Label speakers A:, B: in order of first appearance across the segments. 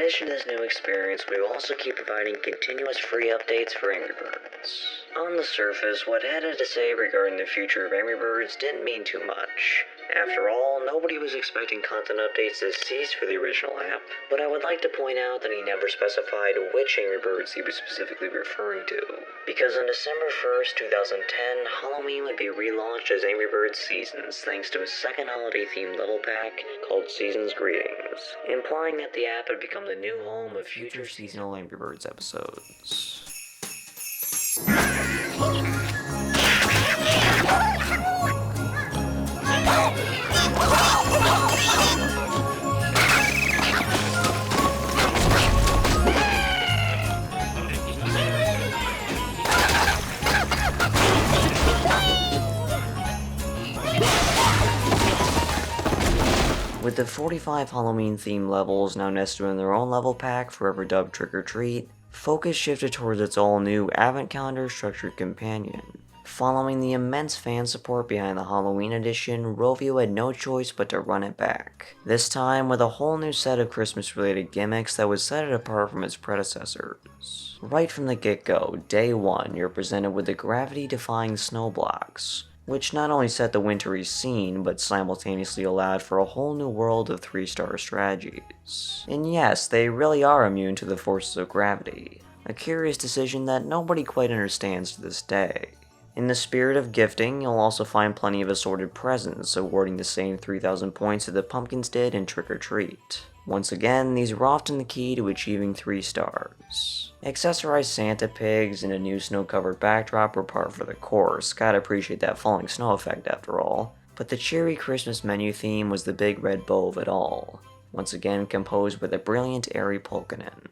A: addition to this new experience, we will also keep providing continuous free updates for Angry Birds. On the surface, what Ed had to say regarding the future of Angry Birds didn't mean too much. After all, nobody was expecting content updates to cease for the original app, but I would like to point out that he never specified which Angry Birds he was specifically referring to, because on December 1st, 2010, Halloween would be relaunched as Angry Birds Seasons thanks to a second holiday-themed level pack called Seasons Greetings, implying that the app had become the new home of future seasonal Angry Birds episodes. With the 45 Halloween-themed levels now nested in their own level pack, forever dubbed Trick or Treat, focus shifted towards its all-new Advent Calendar structured companion. Following the immense fan support behind the Halloween edition, Rovio had no choice but to run it back. This time with a whole new set of Christmas-related gimmicks that would set it apart from its predecessors. Right from the get-go, day one, you're presented with the gravity-defying snow blocks, which not only set the wintry scene, but simultaneously allowed for a whole new world of 3-star strategies. And yes, they really are immune to the forces of gravity, a curious decision that nobody quite understands to this day. In the spirit of gifting, you'll also find plenty of assorted presents, awarding the same 3,000 points that the pumpkins did in Trick or Treat. Once again, these are often the key to achieving 3 stars. Accessorized Santa pigs and a new snow-covered backdrop were par for the course, gotta appreciate that falling snow effect after all. But the cheery Christmas menu theme was the big red bow of it all, once again composed with a brilliant airy polkanin.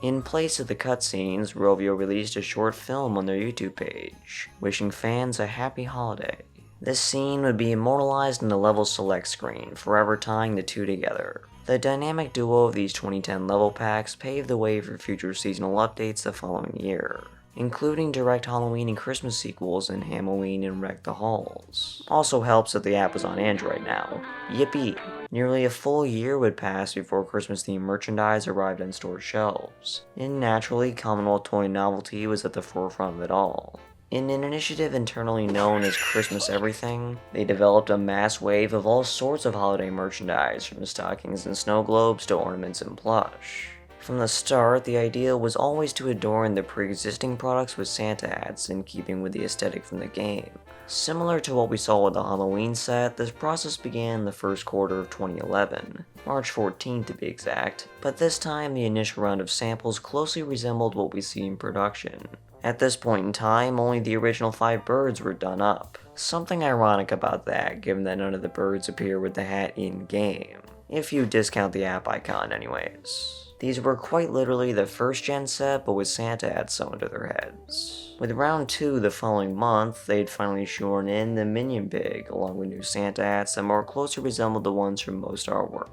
A: In place of the cutscenes, Rovio released a short film on their YouTube page, wishing fans a happy holiday. This scene would be immortalized in the level select screen, forever tying the two together. The dynamic duo of these 2010 level packs paved the way for future seasonal updates the following year, including direct Halloween and Christmas sequels in Hamoween and Wreck the Halls. Also helps that the app was on Android now. Yippee! Nearly a full year would pass before Christmas-themed merchandise arrived on store shelves, and naturally Commonwealth Toy Novelty was at the forefront of it all. In an initiative internally known as Christmas Everything, they developed a mass wave of all sorts of holiday merchandise, from stockings and snow globes to ornaments and plush. From the start, the idea was always to adorn the pre-existing products with Santa hats in keeping with the aesthetic from the game. Similar to what we saw with the Halloween set, this process began in the first quarter of 2011, March 14th to be exact, but this time the initial round of samples closely resembled what we see in production. At this point in time, only the original 5 birds were done up. Something ironic about that, given that none of the birds appear with the hat in-game, if you discount the app icon anyways. These were quite literally the first gen set, but with Santa hats sewn to their heads. With round 2 the following month, they'd finally shorn in the Minion Pig, along with new Santa hats that more closely resembled the ones from most artwork.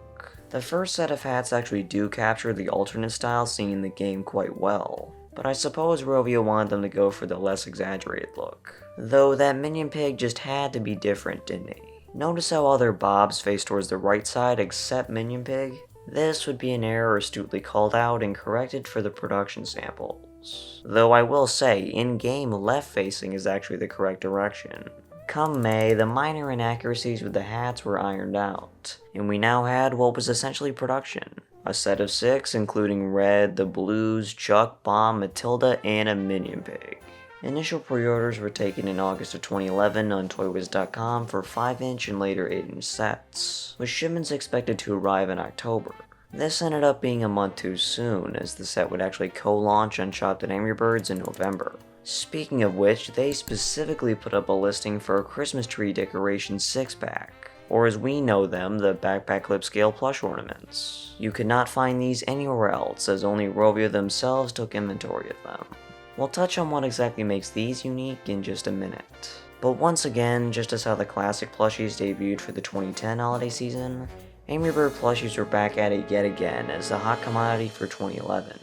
A: The first set of hats actually do capture the alternate style seen in the game quite well, but I suppose Rovio wanted them to go for the less exaggerated look. Though that Minion Pig just had to be different, didn't he? Notice how all their bobs face towards the right side except Minion Pig? This would be an error astutely called out and corrected for the production samples. Though I will say, in-game left-facing is actually the correct direction. Come May, the minor inaccuracies with the hats were ironed out, and we now had what was essentially production. A set of 6, including Red, the Blues, Chuck, Bomb, Matilda, and a Minion Pig. Initial pre-orders were taken in August of 2011 on Toywiz.com for 5-inch and later 8-inch sets, with shipments expected to arrive in October. This ended up being a month too soon, as the set would actually co-launch on Shopped at Angry Birds in November. Speaking of which, they specifically put up a listing for a Christmas tree decoration 6-pack, or as we know them, the backpack clip scale plush ornaments. You could not find these anywhere else, as only Rovio themselves took inventory of them. We'll touch on what exactly makes these unique in just a minute. But once again, just as how the classic plushies debuted for the 2010 holiday season, Angry Bird plushies were back at it yet again as the hot commodity for 2011.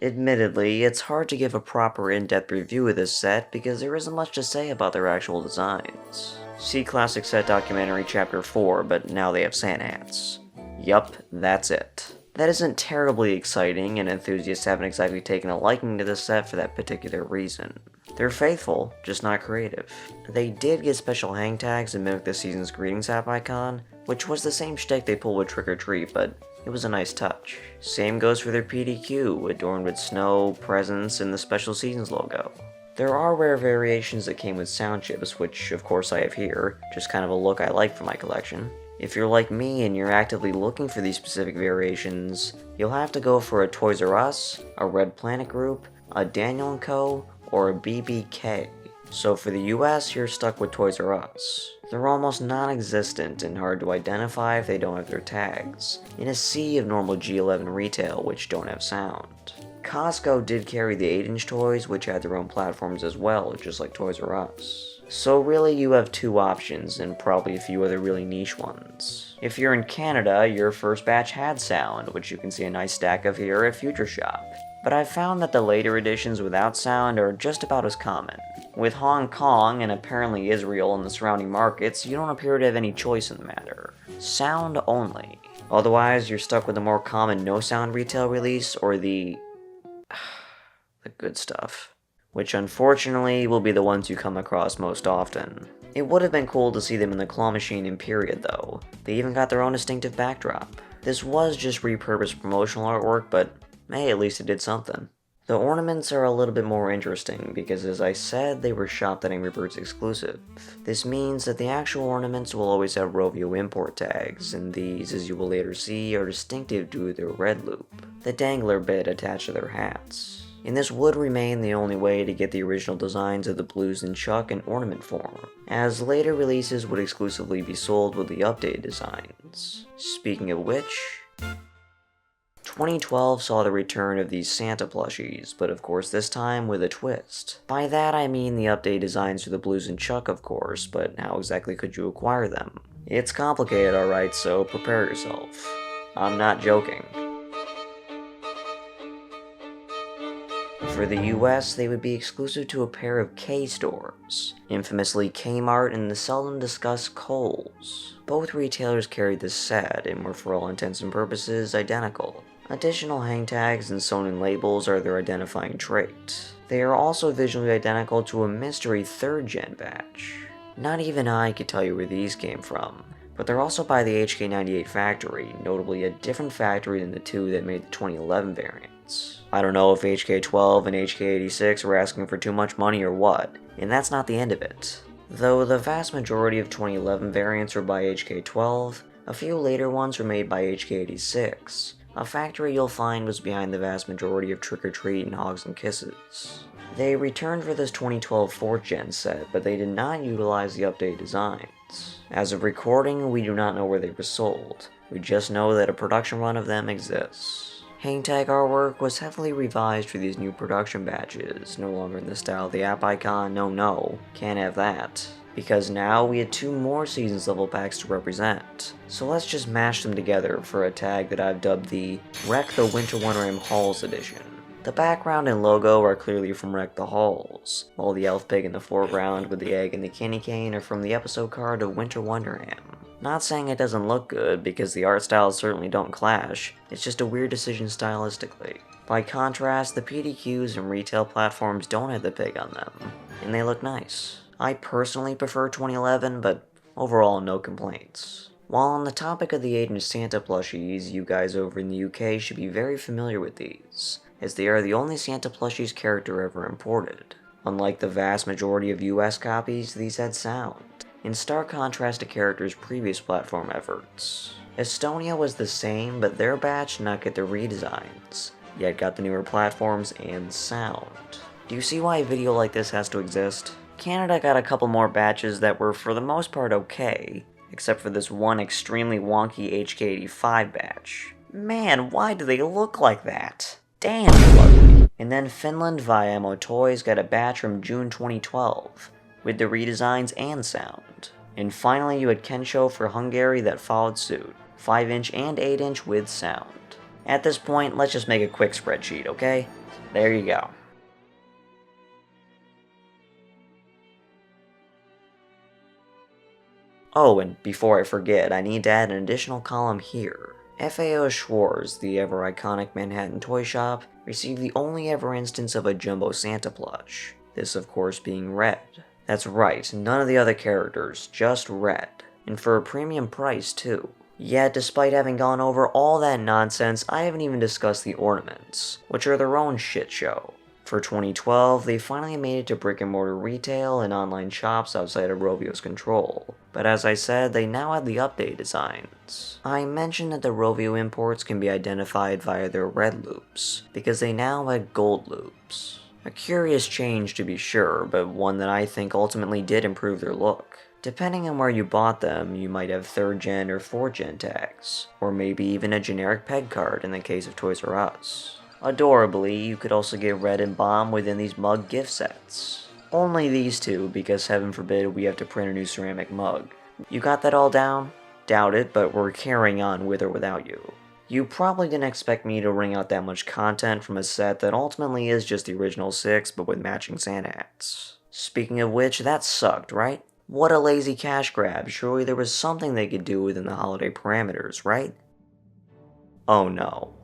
A: Admittedly, it's hard to give a proper in-depth review of this set because there isn't much to say about their actual designs. See Classic Set Documentary Chapter 4, but now they have Santa hats. Yup, that's it. That isn't terribly exciting, and enthusiasts haven't exactly taken a liking to this set for that particular reason. They're faithful, just not creative. They did get special hang tags that mimic this season's Greedings app icon, which was the same shtick they pulled with Trick or Treat, but it was a nice touch. Same goes for their PDQ, adorned with snow, presents, and the Special Seasons logo. There are rare variations that came with sound chips, which of course I have here, just kind of a look I like for my collection. If you're like me and you're actively looking for these specific variations, you'll have to go for a Toys R Us, a Red Planet Group, a Daniel & Co., or a BBK. So for the US, you're stuck with Toys R Us. They're almost non-existent and hard to identify if they don't have their tags, in a sea of normal G11 retail which don't have sound. Costco did carry the 8-inch toys, which had their own platforms as well, just like Toys R Us. So really you have two options, and probably a few other really niche ones. If you're in Canada, your first batch had sound, which you can see a nice stack of here at Future Shop. But I've found that the later editions without sound are just about as common. With Hong Kong and apparently Israel and the surrounding markets, you don't appear to have any choice in the matter. Sound only. Otherwise, you're stuck with the more common no-sound retail release or the good stuff, which unfortunately will be the ones you come across most often. It would have been cool to see them in the claw machine in period though. They even got their own distinctive backdrop. This was just repurposed promotional artwork, but hey, at least it did something. The ornaments are a little bit more interesting because, as I said, they were shopped at Angry Birds exclusive. This means that the actual ornaments will always have Rovio import tags, and these, as you will later see, are distinctive due to their red loop, the dangler bit attached to their hats. And this would remain the only way to get the original designs of the Blues and Chuck in ornament form, as later releases would exclusively be sold with the updated designs. Speaking of which, 2012 saw the return of these Santa plushies, but of course this time with a twist. By that I mean the updated designs for the Blues and Chuck, of course, but how exactly could you acquire them? It's complicated, alright, so prepare yourself. I'm not joking. For the US, they would be exclusive to a pair of K stores, infamously Kmart and the seldom discussed Kohl's. Both retailers carried this set and were for all intents and purposes identical. Additional hang tags and sewn-in labels are their identifying trait. They are also visually identical to a mystery 3rd-gen batch. Not even I could tell you where these came from, but they're also by the HK98 factory, notably a different factory than the two that made the 2011 variants. I don't know if HK12 and HK86 were asking for too much money or what, and that's not the end of it. Though the vast majority of 2011 variants were by HK12, a few later ones were made by HK86, a factory you'll find was behind the vast majority of Trick or Treat and Hogs and Kisses. They returned for this 2012 4th gen set, but they did not utilize the updated designs. As of recording, we do not know where they were sold. We just know that a production run of them exists. Hang tag artwork was heavily revised for these new production batches, no longer in the style of the app icon, no, can't have that. Because now we had 2 more Seasons level packs to represent. So let's just mash them together for a tag that I've dubbed the Wreck the Winter Wonderland Halls edition. The background and logo are clearly from Wreck the Halls, while the elf pig in the foreground with the egg and the candy cane are from the episode card of Winter Wonderland. Not saying it doesn't look good, because the art styles certainly don't clash, it's just a weird decision stylistically. By contrast, the PDQs and retail platforms don't have the pig on them, and they look nice. I personally prefer 2011, but overall no complaints. While on the topic of the 8-inch Santa plushies, you guys over in the UK should be very familiar with these, as they are the only Santa plushies character ever imported. Unlike the vast majority of US copies, these had sound, in stark contrast to characters' previous platform efforts. Estonia was the same, but their batch did not get the redesigns, yet got the newer platforms and sound. Do you see why a video like this has to exist? Canada got a couple more batches that were for the most part okay, except for this one extremely wonky HK85 batch. Man, why do they look like that? Damn, they're ugly. And then Finland via Ammo Toys got a batch from June 2012, with the redesigns and sound. And finally you had Kensho for Hungary that followed suit, 5-inch and 8-inch with sound. At this point, let's just make a quick spreadsheet, okay? There you go. Oh, and before I forget, I need to add an additional column here. FAO Schwarz, the ever-iconic Manhattan toy shop, received the only ever instance of a Jumbo Santa plush, this of course being red. That's right, none of the other characters, just red. And for a premium price too. Yet, despite having gone over all that nonsense, I haven't even discussed the ornaments, which are their own shit show. For 2012, they finally made it to brick-and-mortar retail and online shops outside of Rovio's control, but as I said, they now have the updated designs. I mentioned that the Rovio imports can be identified via their red loops, because they now had gold loops. A curious change to be sure, but one that I think ultimately did improve their look. Depending on where you bought them, you might have 3rd gen or 4th gen tags, or maybe even a generic peg card in the case of Toys R Us. Adorably, you could also get red and bomb within these mug gift sets. Only these two, because heaven forbid we have to print a new ceramic mug. You got that all down? Doubt it, but we're carrying on with or without you. You probably didn't expect me to wring out that much content from a set that ultimately is just the original 6, but with matching Santa hats. Speaking of which, that sucked, right? What a lazy cash grab, surely there was something they could do within the holiday parameters, right? Oh no.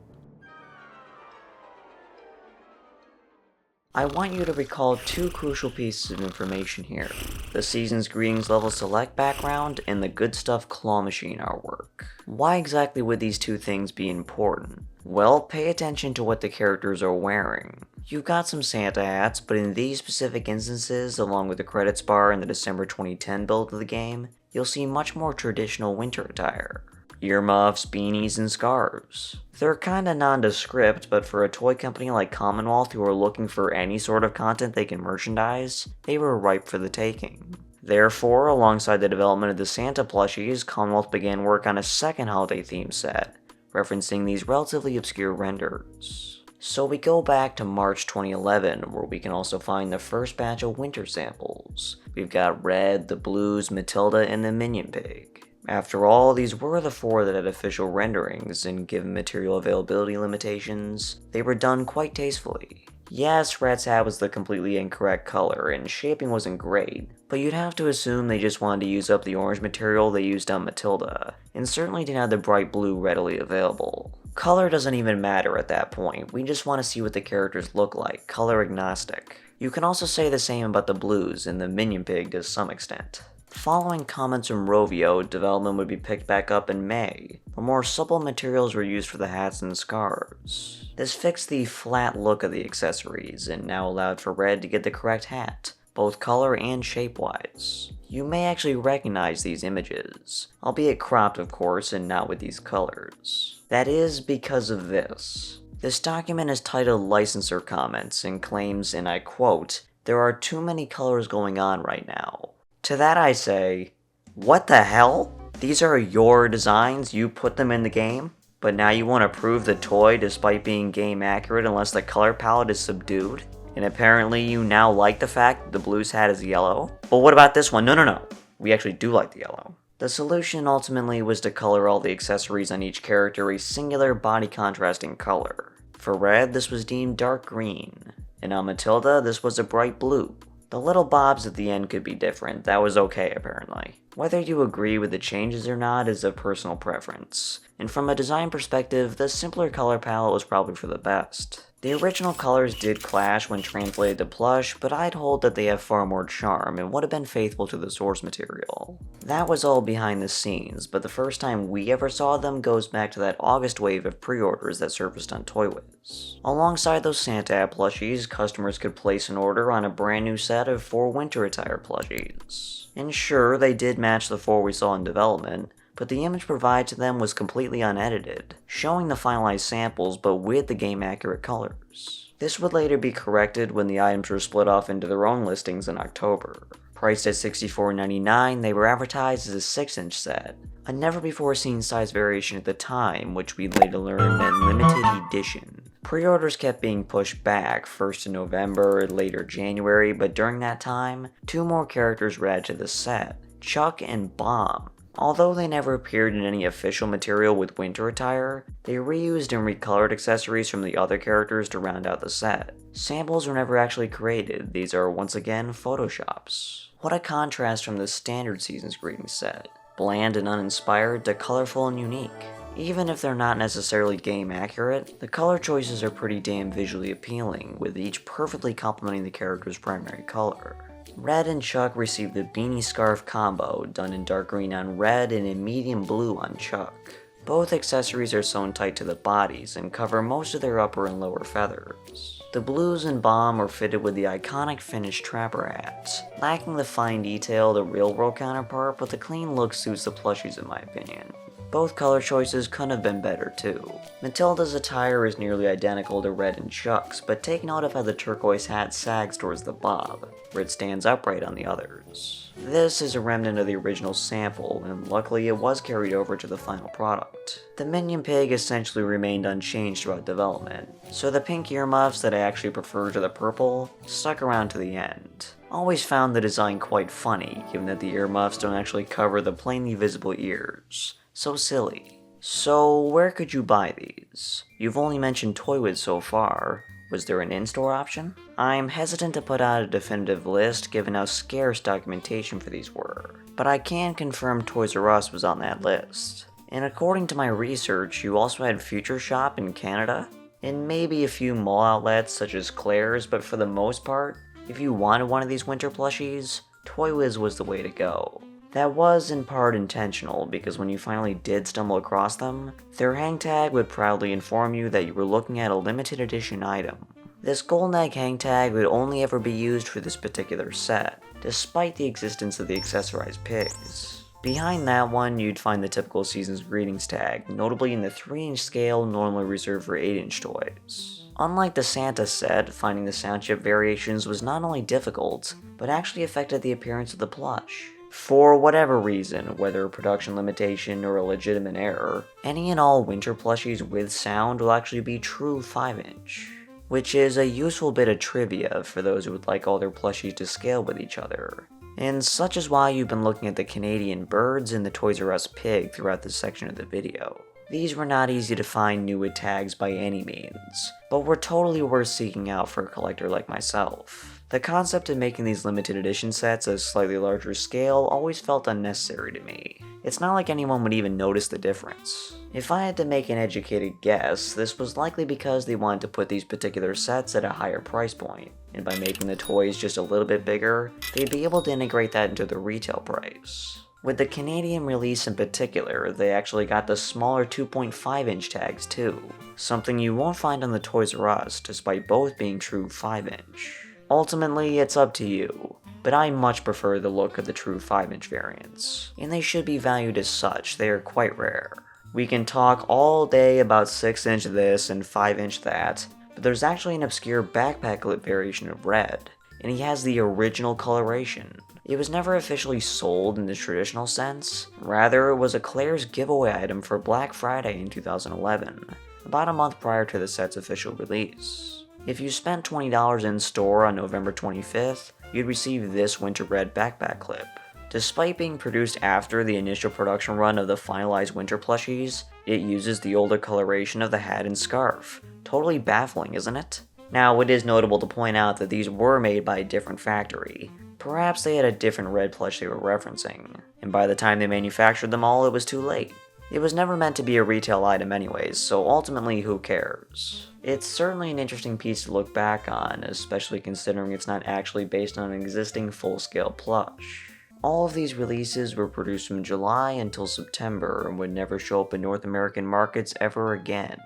A: I want you to recall 2 crucial pieces of information here. The season's Greetings level select background and the Good Stuff claw machine artwork. Why exactly would these 2 things be important? Well, pay attention to what the characters are wearing. You've got some Santa hats, but in these specific instances, along with the credits bar in the December 2010 build of the game, you'll see much more traditional winter attire. Earmuffs, beanies, and scarves. They're kinda nondescript, but for a toy company like Commonwealth who are looking for any sort of content they can merchandise, they were ripe for the taking. Therefore, alongside the development of the Santa plushies, Commonwealth began work on a second holiday theme set, referencing these relatively obscure renders. So we go back to March 2011, where we can also find the first batch of winter samples. We've got Red, the Blues, Matilda, and the Minion Pig. After all, these were the 4 that had official renderings, and given material availability limitations, they were done quite tastefully. Yes, Rat's hat was the completely incorrect color, and shaping wasn't great, but you'd have to assume they just wanted to use up the orange material they used on Matilda, and certainly didn't have the bright blue readily available. Color doesn't even matter at that point, we just want to see what the characters look like, color agnostic. You can also say the same about the Blues and the Minion Pig to some extent. Following comments from Rovio, development would be picked back up in May, where more supple materials were used for the hats and scarves. This fixed the flat look of the accessories, and now allowed for Red to get the correct hat, both color and shape-wise. You may actually recognize these images, albeit cropped of course, and not with these colors. That is because of this. This document is titled Licensor Comments, and claims, and I quote, "There are too many colors going on right now." To that I say, what the hell? These are your designs, you put them in the game, but now you want to prove the toy despite being game accurate unless the color palette is subdued? And apparently you now like the fact that the Blues hat is yellow? But what about this one? No. We actually do like the yellow. The solution ultimately was to color all the accessories on each character a singular body contrasting color. For Red, this was deemed dark green, and on Matilda, this was a bright blue. The little bobs at the end could be different, that was okay apparently. Whether you agree with the changes or not is of personal preference, and from a design perspective, the simpler color palette was probably for the best. The original colors did clash when translated to plush, but I'd hold that they have far more charm and would have been faithful to the source material. That was all behind the scenes, but the first time we ever saw them goes back to that August wave of pre-orders that surfaced on Toywiz. Alongside those Santa hat plushies, customers could place an order on a brand new set of 4 winter attire plushies. And sure, they did match the 4 we saw in development, but the image provided to them was completely unedited, showing the finalized samples but with the game-accurate colors. This would later be corrected when the items were split off into their own listings in October. Priced at $64.99, they were advertised as a 6-inch set, a never-before-seen size variation at the time, which we later learned meant limited edition. Pre-orders kept being pushed back, first in November, later January, but during that time, 2 more characters were added to the set, Chuck, and Bomb. Although they never appeared in any official material with winter attire, they reused and recolored accessories from the other characters to round out the set. Samples were never actually created, these are once again photoshops. What a contrast from the standard Season's Greetings set. Bland and uninspired to colorful and unique. Even if they're not necessarily game accurate, the color choices are pretty damn visually appealing, with each perfectly complementing the character's primary color. Red and Chuck received the beanie scarf combo, done in dark green on Red and in medium blue on Chuck. Both accessories are sewn tight to the bodies and cover most of their upper and lower feathers. The blues and Bomb are fitted with the iconic finished trapper hats, lacking the fine detail of the real-world counterpart, but the clean look suits the plushies in my opinion. Both color choices couldn't have been better too. Matilda's attire is nearly identical to Red and Chuck's, but take note of how the turquoise hat sags towards the bob, where it stands upright on the others. This is a remnant of the original sample, and luckily it was carried over to the final product. The Minion Pig essentially remained unchanged throughout development, so the pink earmuffs that I actually prefer to the purple stuck around to the end. Always found the design quite funny, given that the earmuffs don't actually cover the plainly visible ears. So silly. So where could you buy these? You've only mentioned Toywiz so far. Was there an in-store option? I'm hesitant to put out a definitive list given how scarce documentation for these were, but I can confirm Toys R Us was on that list. And according to my research, you also had Future Shop in Canada, and maybe a few mall outlets such as Claire's, but for the most part, if you wanted one of these winter plushies, Toywiz was the way to go. That was in part intentional, because when you finally did stumble across them, their hang tag would proudly inform you that you were looking at a limited edition item. This golden egg hang tag would only ever be used for this particular set, despite the existence of the accessorized pigs. Behind that one, you'd find the typical Season's Greetings tag, notably in the 3-inch scale normally reserved for 8-inch toys. Unlike the Santa set, finding the sound chip variations was not only difficult, but actually affected the appearance of the plush. For whatever reason, whether a production limitation or a legitimate error, any and all winter plushies with sound will actually be true 5-inch. Which is a useful bit of trivia for those who would like all their plushies to scale with each other. And such is why you've been looking at the Canadian birds and the Toys R Us pig throughout this section of the video. These were not easy to find new with tags by any means, but were totally worth seeking out for a collector like myself. The concept of making these limited edition sets at a slightly larger scale always felt unnecessary to me. It's not like anyone would even notice the difference. If I had to make an educated guess, this was likely because they wanted to put these particular sets at a higher price point, and by making the toys just a little bit bigger, they'd be able to integrate that into the retail price. With the Canadian release in particular, they actually got the smaller 2.5-inch tags too, something you won't find on the Toys R Us despite both being true 5-inch. Ultimately, it's up to you, but I much prefer the look of the true 5-inch variants, and they should be valued as such, they are quite rare. We can talk all day about 6-inch this and 5-inch that, but there's actually an obscure backpack clip variation of Red, and he has the original coloration. It was never officially sold in the traditional sense, rather it was a Claire's giveaway item for Black Friday in 2011, about a month prior to the set's official release. If you spent $20 in store on November 25th, you'd receive this Winter Red backpack clip. Despite being produced after the initial production run of the finalized winter plushies, it uses the older coloration of the hat and scarf. Totally baffling, isn't it? Now, it is notable to point out that these were made by a different factory. Perhaps they had a different red plush they were referencing, and by the time they manufactured them all, it was too late. It was never meant to be a retail item anyways, so ultimately who cares? It's certainly an interesting piece to look back on, especially considering it's not actually based on an existing full-scale plush. All of these releases were produced from July until September and would never show up in North American markets ever again.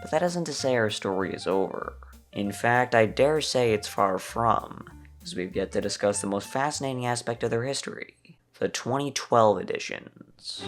A: But that isn't to say our story is over. In fact, I dare say it's far from, as we've yet to discuss the most fascinating aspect of their history, the 2012 editions.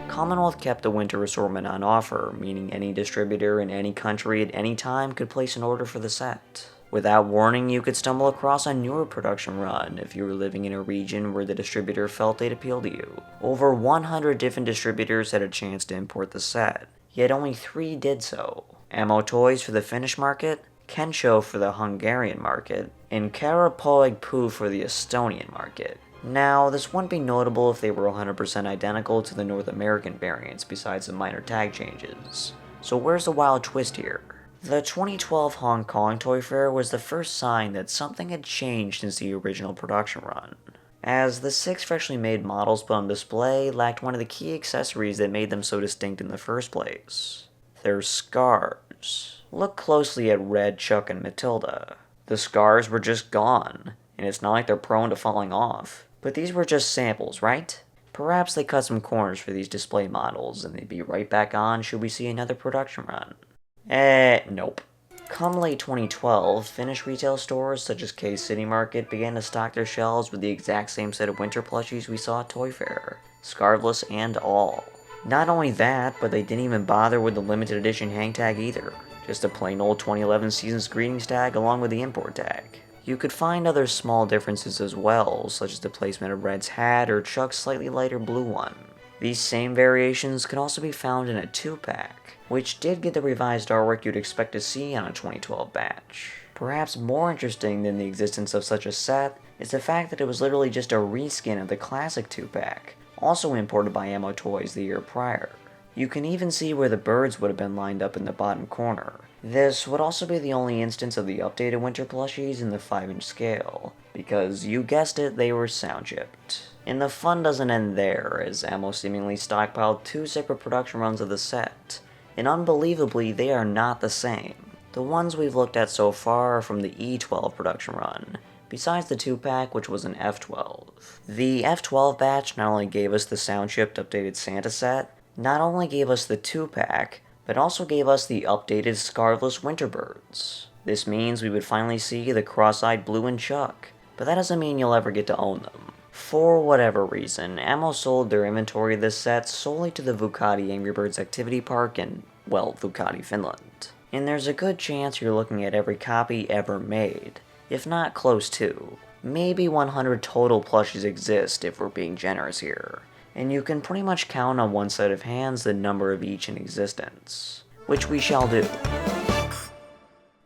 A: Commonwealth kept the winter assortment on offer, meaning any distributor in any country at any time could place an order for the set. Without warning, you could stumble across a newer production run if you were living in a region where the distributor felt they'd appeal to you. Over 100 different distributors had a chance to import the set, yet only 3 did so. Ammo Toys for the Finnish market, Kensho for the Hungarian market, and Karapoig Poo for the Estonian market. Now, this wouldn't be notable if they were 100% identical to the North American variants besides the minor tag changes. So where's the wild twist here? The 2012 Hong Kong Toy Fair was the first sign that something had changed since the original production run, as the 6 freshly made models put on display lacked one of the key accessories that made them so distinct in the first place: their scars. Look closely at Red, Chuck, and Matilda. The scars were just gone, and it's not like they're prone to falling off. But these were just samples, right? Perhaps they cut some corners for these display models, and they'd be right back on should we see another production run. Nope. Come late 2012, Finnish retail stores such as K City Market began to stock their shelves with the exact same set of winter plushies we saw at Toy Fair, scarveless and all. Not only that, but they didn't even bother with the limited edition hang tag either. Just a plain old 2011 Season's Greetings tag along with the import tag. You could find other small differences as well, such as the placement of Red's hat or Chuck's slightly lighter blue one. These same variations could also be found in a 2-pack, which did get the revised artwork you'd expect to see on a 2012 batch. Perhaps more interesting than the existence of such a set is the fact that it was literally just a reskin of the classic 2-pack, also imported by Ammo Toys the year prior. You can even see where the birds would have been lined up in the bottom corner. This would also be the only instance of the updated winter plushies in the 5-inch scale, because you guessed it, they were sound chipped. And the fun doesn't end there, as Ammo seemingly stockpiled 2 separate production runs of the set, and unbelievably they are not the same. The ones we've looked at so far are from the E12 production run, besides the 2-pack which was an F12. The F12 batch not only gave us the sound chipped updated Santa set, not only gave us the 2-pack, but also gave us the updated scarveless winter birds. This means we would finally see the cross-eyed Blue and Chuck, but that doesn't mean you'll ever get to own them. For whatever reason, Ammo sold their inventory of this set solely to the Vuokatti Angry Birds Activity Park in, well, Vuokatti, Finland. And there's a good chance you're looking at every copy ever made, if not close to. Maybe 100 total plushies exist if we're being generous here, and you can pretty much count on one set of hands the number of each in existence, which we shall do.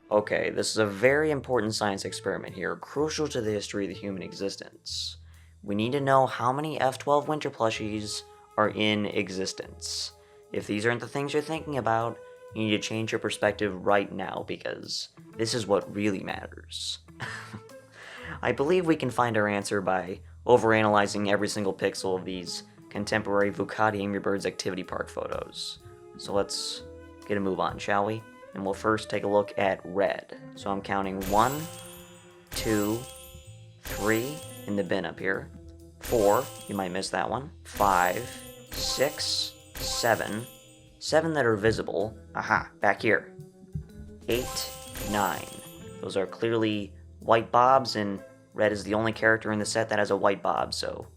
A: Okay, this is a very important science experiment here, crucial to the history of the human existence. We need to know how many F12 winter plushies are in existence. If these aren't the things you're thinking about, you need to change your perspective right now, because this is what really matters. I believe we can find our answer by overanalyzing every single pixel of these contemporary Vuokatti Angry Birds Activity Park photos. So let's get a move on, shall we? And we'll first take a look at Red. So I'm counting 1, 2, 3 in the bin up here, 4, you might miss that one, 5, 6, 7 that are visible, aha, back here, 8, 9. Those are clearly white bobs, and Red is the only character in the set that has a white bob, so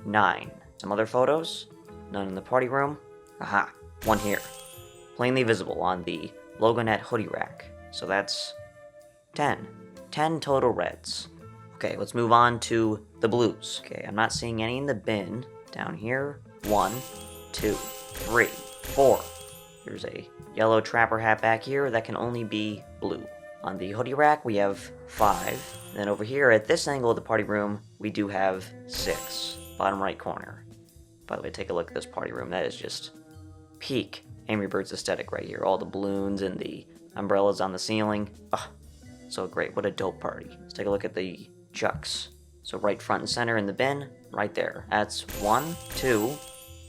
A: 9. Some other photos? None in the party room? Aha, one here. Plainly visible on the Logonet hoodie rack. So that's 10. 10 total Reds. Okay, let's move on to the blues. Okay, I'm not seeing any in the bin. Down here, 1, 2, 3, 4. There's a yellow trapper hat back here that can only be blue. On the hoodie rack, we have 5. And then over here, at this angle of the party room, we do have 6. Bottom right corner. By the way, take a look at this party room. That is just peak Angry Birds aesthetic right here. All the balloons and the umbrellas on the ceiling. Ugh, so great. What a dope party. Let's take a look at the Chucks. So right front and center in the bin, right there. That's 1, 2.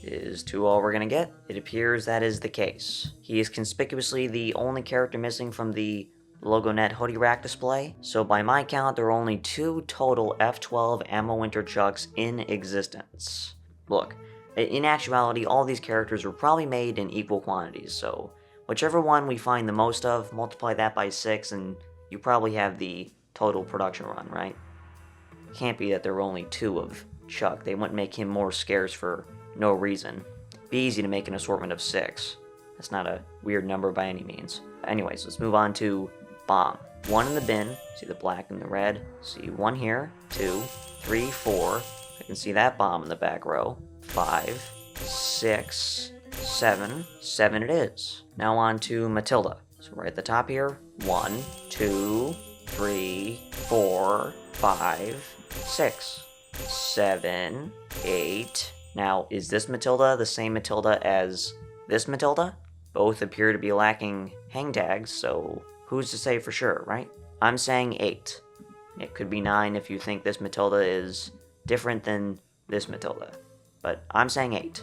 A: Is 2 all we're gonna get? It appears that is the case. He is conspicuously the only character missing from the Logonet hoodie rack display, so by my count there are only 2 total F12 Ammo Winter Chucks in existence. Look, in actuality all these characters were probably made in equal quantities, so whichever one we find the most of, multiply that by 6 and you probably have the total production run, right? Can't be that there were only 2 of Chuck. They wouldn't make him more scarce for no reason. Be easy to make an assortment of 6. That's not a weird number by any means. Anyways, let's move on to Bomb. 1 in the bin. See the black and the red. See 1 here. 2, 3, 4. I can see that bomb in the back row. 5, 6, 7. 7 it is. Now on to Matilda. So right at the top here, 1, 2, 3, 4, 5, 6, 7, 8. Now, is this Matilda the same Matilda as this Matilda? Both appear to be lacking hang tags, so who's to say for sure, right? I'm saying 8. It could be 9 if you think this Matilda is different than this Matilda. But I'm saying 8.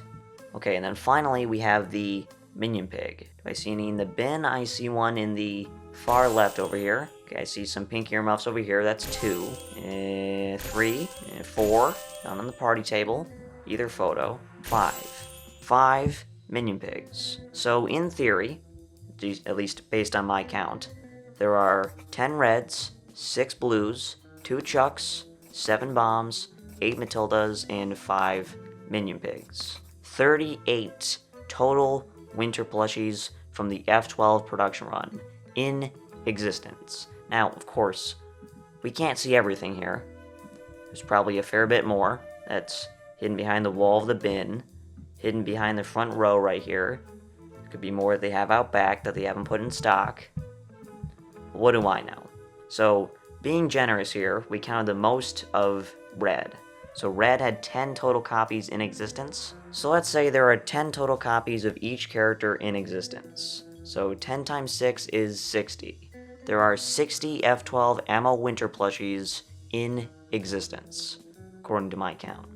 A: Okay, and then finally we have the Minion Pig. Do I see any in the bin? I see one in the far left over here. Okay, I see some pink earmuffs over here. That's 2. 3. 4. Down on the party table. Either photo. 5. 5 Minion Pigs. So in theory, at least based on my count, there are 10 reds, 6 blues, 2 Chucks, 7 bombs, 8 Matildas, and 5 Minion Pigs. 38 total winter plushies from the F12 production run in existence. Now, of course, we can't see everything here. There's probably a fair bit more that's hidden behind the wall of the bin, hidden behind the front row right here. Could be more they have out back that they haven't put in stock. What do I know? So, being generous here, we counted the most of red. So red had 10 total copies in existence. So let's say there are 10 total copies of each character in existence. So 10 times 6 is 60. There are 60 F12 ammo winter plushies in existence, according to my count.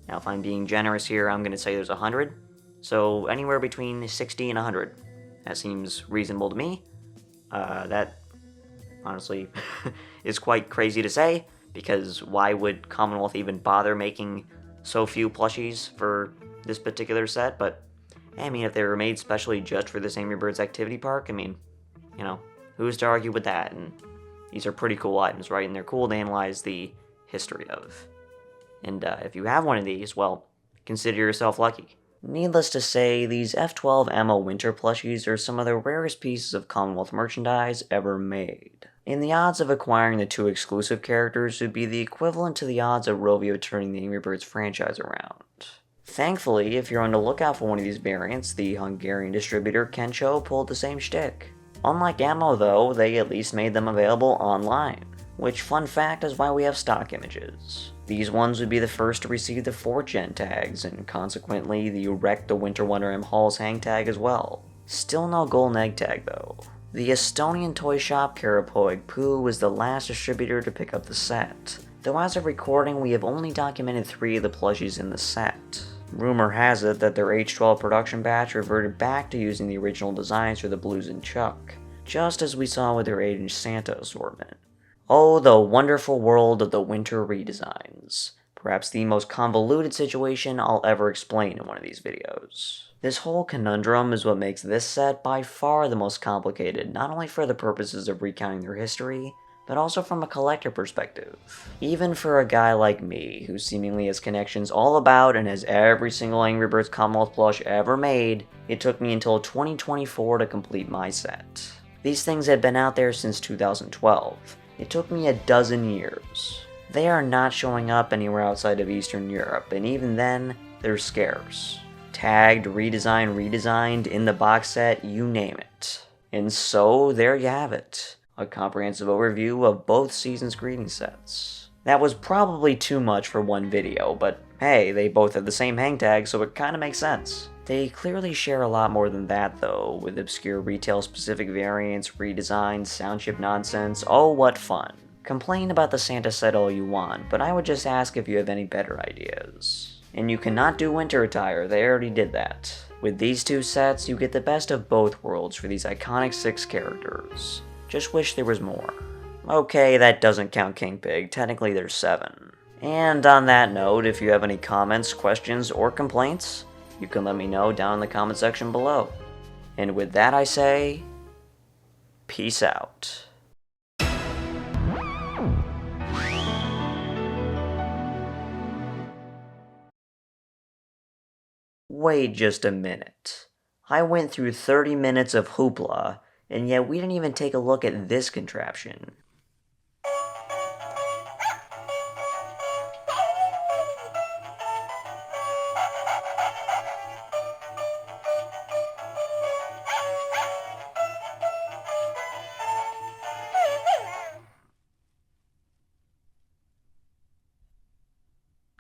A: Now if I'm being generous here, I'm going to say there's 100. So anywhere between 60 and 100. That seems reasonable to me. That honestly is quite crazy to say, because why would Commonwealth even bother making so few plushies for this particular set? But, I mean, if they were made specially just for this Angry Birds activity park, I mean, you know, who's to argue with that? And these are pretty cool items, right? And they're cool to analyze the history of. And if you have one of these, well, consider yourself lucky. Needless to say, these F12 ammo winter plushies are some of the rarest pieces of Commonwealth merchandise ever made. And the odds of acquiring the 2 exclusive characters would be the equivalent to the odds of Rovio turning the Angry Birds franchise around. Thankfully, if you're on the lookout for one of these variants, the Hungarian distributor Kencho pulled the same shtick. Unlike ammo though, they at least made them available online, which, fun fact, is why we have stock images. These ones would be the first to receive the 4th gen tags, and consequently the Wreck the Winter Wonder M Halls hang tag as well. Still no golden egg tag though. The Estonian toy shop Karapoeg Poo was the last distributor to pick up the set, though as of recording we have only documented 3 of the plushies in the set. Rumor has it that their H12 production batch reverted back to using the original designs for the Blues and Chuck, just as we saw with their 8-inch Santa assortment. Oh, the wonderful world of the winter redesigns. Perhaps the most convoluted situation I'll ever explain in one of these videos. This whole conundrum is what makes this set by far the most complicated, not only for the purposes of recounting their history, but also from a collector perspective. Even for a guy like me, who seemingly has connections all about and has every single Angry Birds Commonwealth plush ever made, it took me until 2024 to complete my set. These things had been out there since 2012. It took me a dozen years. They are not showing up anywhere outside of Eastern Europe, and even then, they're scarce. Tagged, redesigned, in the box set, you name it. And so, there you have it. A comprehensive overview of both seasons' Greedings sets. That was probably too much for one video, but hey, they both have the same hang tag, so it kinda makes sense. They clearly share a lot more than that though, with obscure retail-specific variants, redesigns, sound chip nonsense. Oh, what fun. Complain about the Santa set all you want, but I would just ask if you have any better ideas. And you cannot do winter attire, they already did that. With these 2 sets, you get the best of both worlds for these iconic 6 characters. Just wish there was more. Okay, that doesn't count King Pig, technically there's 7. And on that note, if you have any comments, questions, or complaints, you can let me know down in the comment section below. And with that I say, peace out. Wait just a minute. I went through 30 minutes of hoopla, and yet we didn't even take a look at this contraption.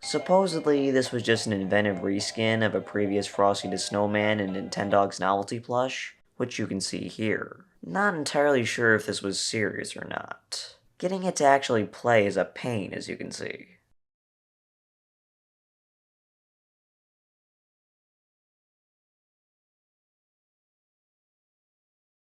A: Supposedly, this was just an inventive reskin of a previous Frosty the Snowman and Nintendogs novelty plush, which you can see here. Not entirely sure if this was serious or not. Getting it to actually play is a pain, as you can see.